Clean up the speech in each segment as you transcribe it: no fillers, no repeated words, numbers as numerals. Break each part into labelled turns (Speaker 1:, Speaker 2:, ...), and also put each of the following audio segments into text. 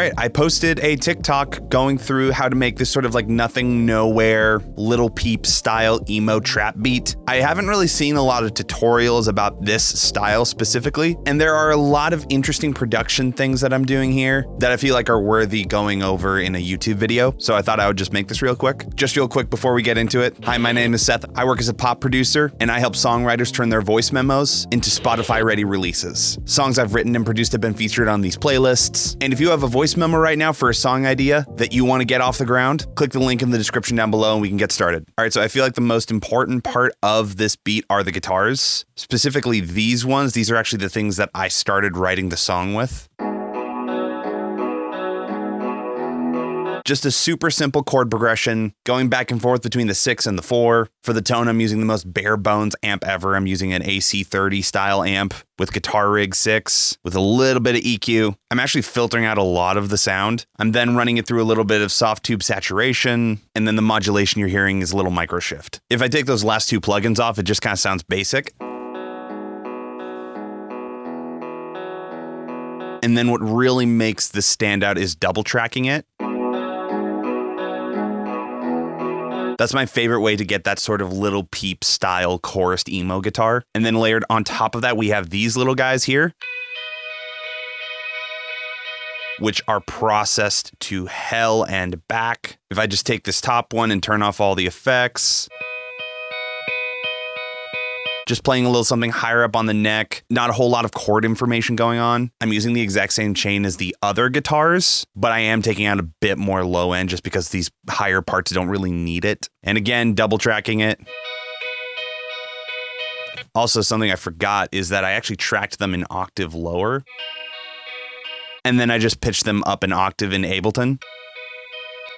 Speaker 1: right, I posted a TikTok going through how to make this sort of like nothing, nowhere, Lil Peep style emo trap beat. I haven't really seen a lot of tutorials about this style specifically, and there are a lot of interesting production things that I'm doing here that I feel like are worthy going over in a YouTube video, so I thought I would just make this real quick. Just real quick before we get into it. Hi, my name is Seth. I work as a pop producer, and I help songwriters turn their voice memos into Spotify-ready releases. Songs I've written and produced have been featured on these playlists, and if you have a voice memo right now for a song idea that you want to get off the ground, click the link in the description down below and we can get started. All right, so I feel like the most important part of this beat are the guitars, specifically these ones. These are actually the things that I started writing the song with. Just a super simple chord progression, going back and forth between the 6 and the 4. For the tone, I'm using the most bare bones amp ever. I'm using an AC30 style amp with guitar rig 6 with a little bit of EQ. I'm actually filtering out a lot of the sound. I'm then running it through a little bit of soft tube saturation, and then the modulation you're hearing is a little micro shift. If I take those last two plugins off, it just kind of sounds basic. And then what really makes this stand out is double tracking it. That's my favorite way to get that sort of Lil Peep style chorused emo guitar. And then layered on top of that, we have these little guys here, which are processed to hell and back. If I just take this top one and turn off all the effects, just playing a little something higher up on the neck, not a whole lot of chord information going on. I'm using the exact same chain as the other guitars, but I am taking out a bit more low end just because these higher parts don't really need it. And again, double tracking it. Also, something I forgot is that I actually tracked them an octave lower. And then I just pitched them up an octave in Ableton.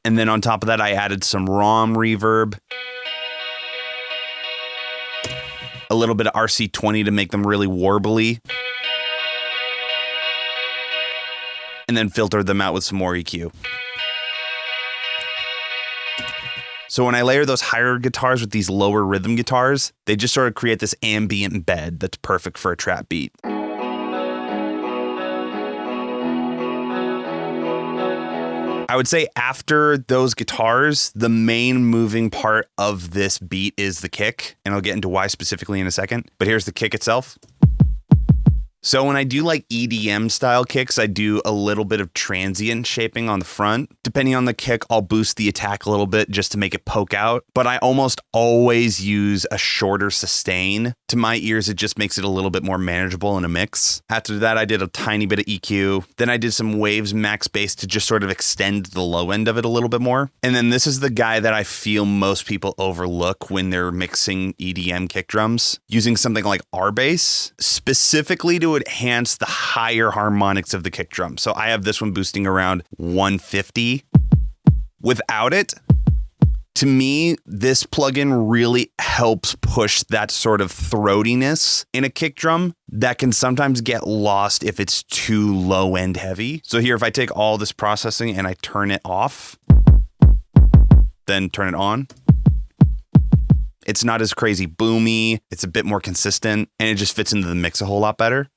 Speaker 1: And then on top of that, I added some ROM reverb, a little bit of RC20 to make them really warbly, and then filtered them out with some more EQ. So when I layer those higher guitars with these lower rhythm guitars, they just sort of create this ambient bed that's perfect for a trap beat. I would say after those guitars, the main moving part of this beat is the kick, and I'll get into why specifically in a second, but here's the kick itself. So when I do like EDM style kicks, I do a little bit of transient shaping on the front. Depending on the kick, I'll boost the attack a little bit just to make it poke out, but I almost always use a shorter sustain. To my ears, it just makes it a little bit more manageable in a mix. After that, I did a tiny bit of EQ. Then I did some waves max bass to just sort of extend the low end of it a little bit more. And then this is the guy that I feel most people overlook when they're mixing EDM kick drums, using something like R-Bass, specifically to enhance the higher harmonics of the kick drum. So I have this one boosting around 150. Without it, to me, this plugin really helps push that sort of throatiness in a kick drum that can sometimes get lost if it's too low end heavy. So here, if I take all this processing and I turn it off, then turn it on, it's not as crazy boomy, it's a bit more consistent, and it just fits into the mix a whole lot better.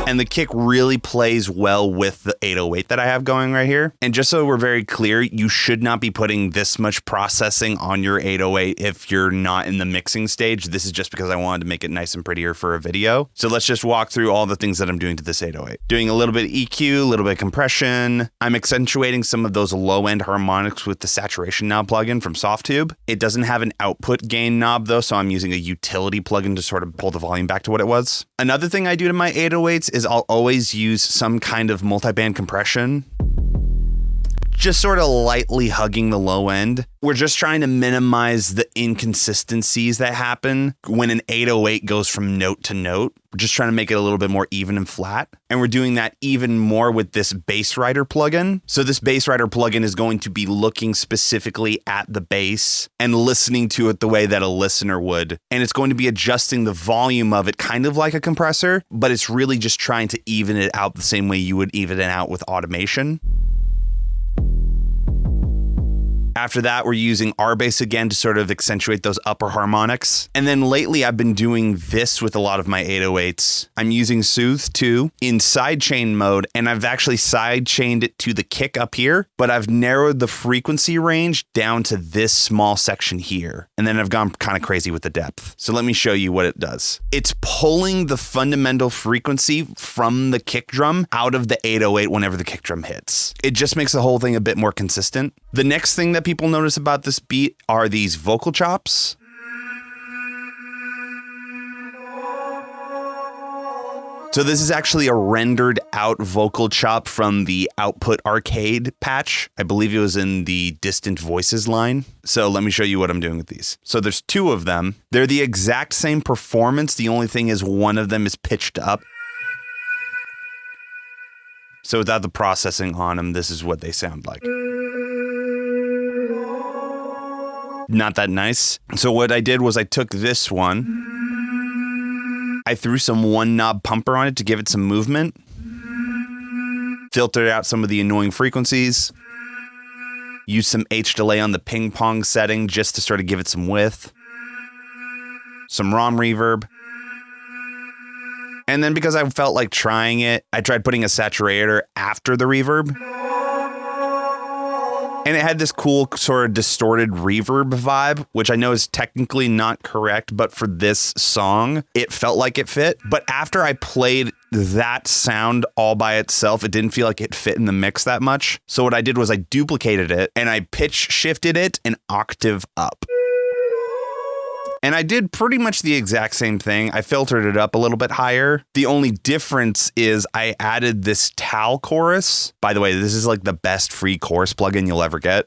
Speaker 1: And the kick really plays well with the 808 that I have going right here. And just so we're very clear, you should not be putting this much processing on your 808 if you're not in the mixing stage. This is just because I wanted to make it nice and prettier for a video. So let's just walk through all the things that I'm doing to this 808. Doing a little bit of EQ, a little bit of compression. I'm accentuating some of those low-end harmonics with the saturation knob plugin from Softtube. It doesn't have an output gain knob though, so I'm using a utility plugin to sort of pull the volume back to what it was. Another thing I do to my 808s is I'll always use some kind of multi-band compression, just sort of lightly hugging the low end. We're just trying to minimize the inconsistencies that happen when an 808 goes from note to note. We're just trying to make it a little bit more even and flat. And we're doing that even more with this bass writer plugin. So this bass writer plugin is going to be looking specifically at the bass and listening to it the way that a listener would. And it's going to be adjusting the volume of it kind of like a compressor, but it's really just trying to even it out the same way you would even it out with automation. After that, we're using R bass again to sort of accentuate those upper harmonics. And then lately I've been doing this with a lot of my 808s. I'm using Soothe 2 in sidechain mode, and I've actually sidechained it to the kick up here, but I've narrowed the frequency range down to this small section here. And then I've gone kind of crazy with the depth. So let me show you what it does. It's pulling the fundamental frequency from the kick drum out of the 808 whenever the kick drum hits. It just makes the whole thing a bit more consistent. The next thing that people notice about this beat are these vocal chops. So this is actually a rendered out vocal chop from the Output Arcade patch. I believe it was in the Distant Voices line. So let me show you what I'm doing with these. So there's two of them. They're the exact same performance. The only thing is one of them is pitched up. So without the processing on them, this is what they sound like. Not that nice. So what I did was I took this one, I threw some one knob pumper on it to give it some movement, filtered out some of the annoying frequencies, used some H delay on the ping pong setting just to sort of give it some width, some ROM reverb. And then because I felt like trying it, I tried putting a saturator after the reverb. And it had this cool sort of distorted reverb vibe, which I know is technically not correct, but for this song, it felt like it fit. But after I played that sound all by itself, it didn't feel like it fit in the mix that much. So what I did was I duplicated it and I pitch shifted it an octave up. And I did pretty much the exact same thing. I filtered it up a little bit higher. The only difference is I added this Tal chorus. By the way, this is like the best free chorus plugin you'll ever get.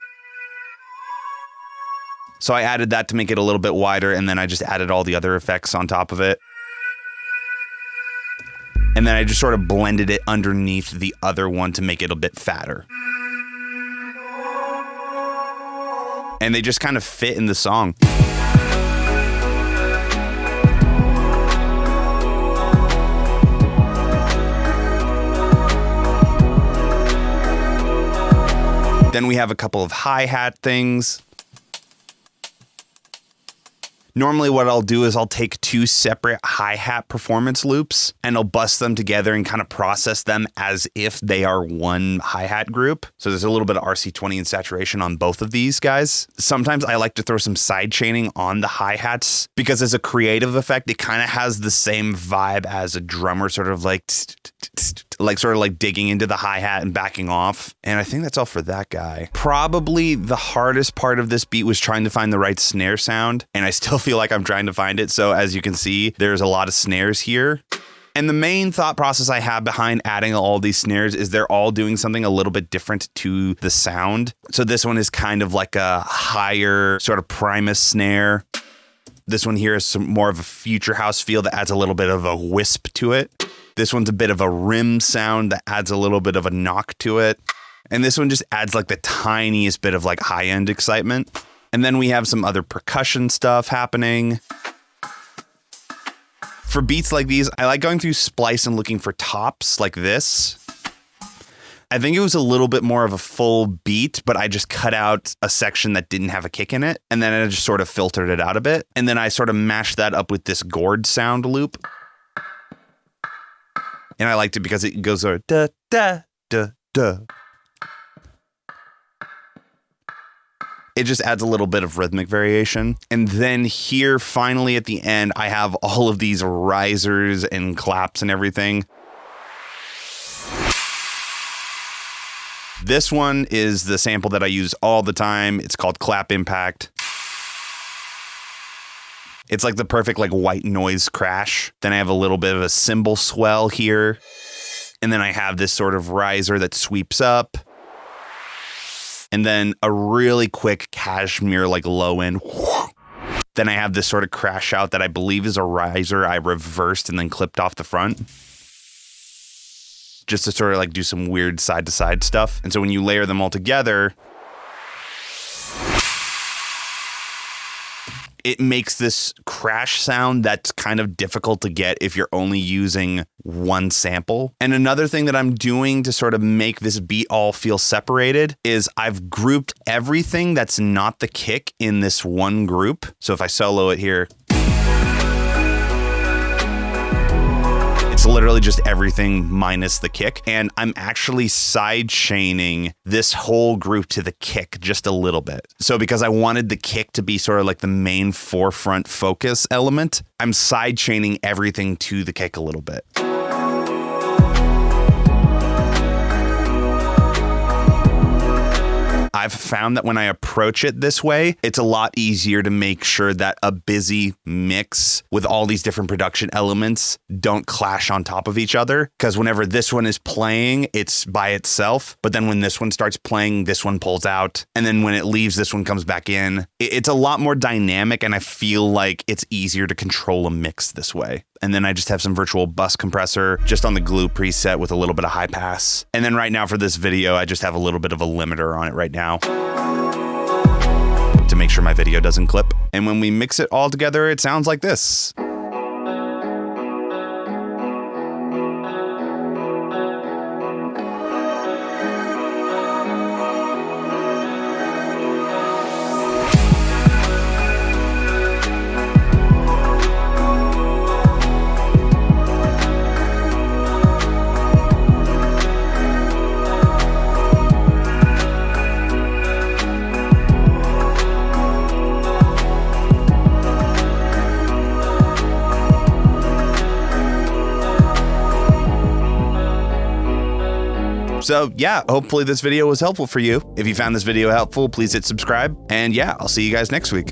Speaker 1: So I added that to make it a little bit wider, and then I just added all the other effects on top of it. And then I just sort of blended it underneath the other one to make it a bit fatter. And they just kind of fit in the song. Then we have a couple of hi-hat things. Normally what I'll do is I'll take two separate hi-hat performance loops and I'll bust them together and kind of process them as if they are one hi-hat group. So there's a little bit of RC20 and saturation on both of these guys. Sometimes I like to throw some side chaining on the hi-hats because as a creative effect, it kind of has the same vibe as a drummer sort of like digging into the hi-hat and backing off. And I think that's all for that guy. Probably the hardest part of this beat was trying to find the right snare sound, and I still feel like I'm trying to find it. So as you can see, there's a lot of snares here. And the main thought process I have behind adding all these snares is they're all doing something a little bit different to the sound. So this one is kind of like a higher sort of Primus snare. This one here is some more of a future house feel that adds a little bit of a wisp to it. This one's a bit of a rim sound that adds a little bit of a knock to it. And this one just adds like the tiniest bit of like high-end excitement. And then we have some other percussion stuff happening. For beats like these, I like going through Splice and looking for tops like this. I think it was a little bit more of a full beat, but I just cut out a section that didn't have a kick in it. And then I just sort of filtered it out a bit. And then I sort of mashed that up with this gourd sound loop. And I liked it because it goes da da da da. It just adds a little bit of rhythmic variation. And then here, finally at the end, I have all of these risers and claps and everything. This one is the sample that I use all the time. It's called Clap Impact. It's like the perfect like white noise crash. Then I have a little bit of a cymbal swell here. And then I have this sort of riser that sweeps up. And then a really quick cashmere like low end. Then I have this sort of crash out that I believe is a riser I reversed and then clipped off the front. Just to sort of like do some weird side to side stuff. And so when you layer them all together, it makes this crash sound that's kind of difficult to get if you're only using one sample. And another thing that I'm doing to sort of make this beat all feel separated is I've grouped everything that's not the kick in this one group. So if I solo it here, it's literally just everything minus the kick. And I'm actually side chaining this whole group to the kick just a little bit. So because I wanted the kick to be sort of like the main forefront focus element, I'm side chaining everything to the kick a little bit. I've found that when I approach it this way, it's a lot easier to make sure that a busy mix with all these different production elements don't clash on top of each other. Because whenever this one is playing, it's by itself. But then when this one starts playing, this one pulls out. And then when it leaves, this one comes back in. It's a lot more dynamic, and I feel like it's easier to control a mix this way. And then I just have some virtual bus compressor just on the glue preset with a little bit of high pass. And then right now for this video, I just have a little bit of a limiter on it right now to make sure my video doesn't clip. And when we mix it all together, it sounds like this. So yeah, hopefully this video was helpful for you. If you found this video helpful, please hit subscribe. And yeah, I'll see you guys next week.